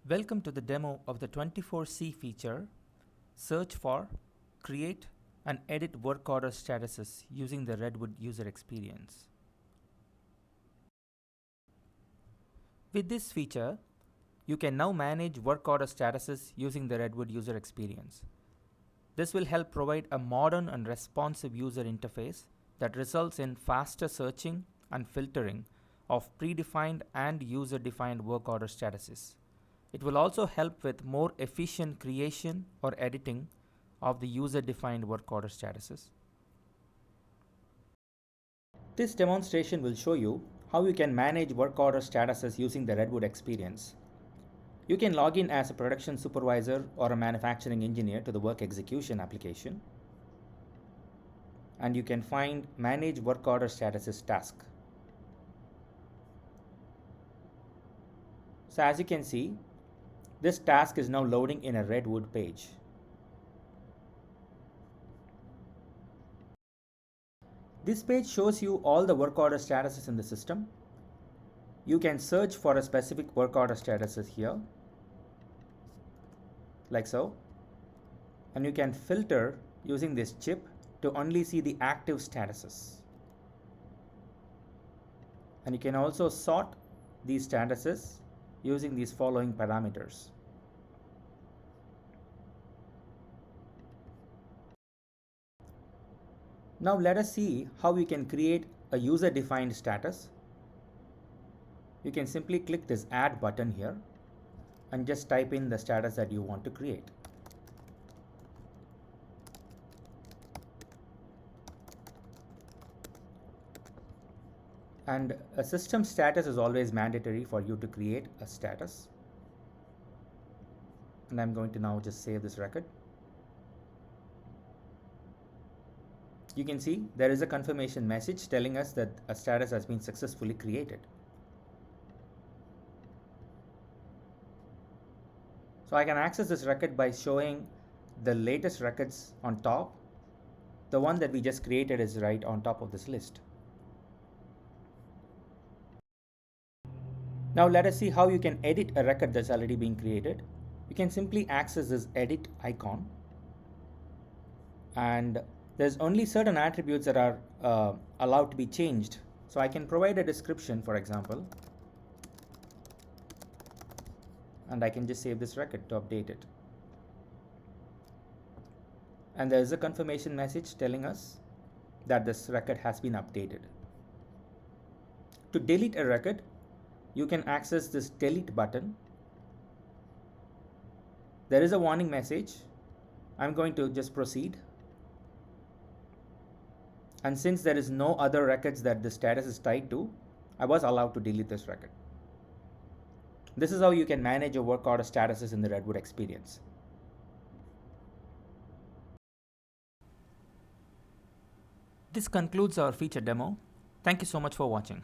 Welcome to the demo of the 24C feature, search for, create, and edit work order statuses using the Redwood user experience. With this feature, you can now manage work order statuses using the Redwood user experience. This will help provide a modern and responsive user interface that results in faster searching and filtering of predefined and user-defined work order statuses. It will also help with more efficient creation or editing of the user-defined work order statuses. This demonstration will show you how you can manage work order statuses using the Redwood experience. You can log in as a production supervisor or a manufacturing engineer to the work execution application, and you can find Manage Work Order Statuses task. So as you can see, this task is now loading in a Redwood page. This page shows you all the work order statuses in the system. You can search for a specific work order statuses here, like so, and you can filter using this chip to only see the active statuses. And you can also sort these statuses using these following parameters. Now let us see how we can create a user-defined status. You can simply click this Add button here and just type in the status that you want to create. And a system status is always mandatory for you to create a status. And I'm going to now just save this record. You can see there is a confirmation message telling us that a status has been successfully created. So I can access this record by showing the latest records on top. The one that we just created is right on top of this list. Now let us see how you can edit a record that's already been created. You can simply access this edit icon, and there's only certain attributes that are allowed to be changed. So I can provide a description, for example, and I can just save this record to update it. And there is a confirmation message telling us that this record has been updated. To delete a record, you can access this delete button. There is a warning message. I'm going to just proceed. And since there is no other records that the status is tied to, I was allowed to delete this record. This is how you can manage your work order statuses in the Redwood experience. This concludes our feature demo. Thank you so much for watching.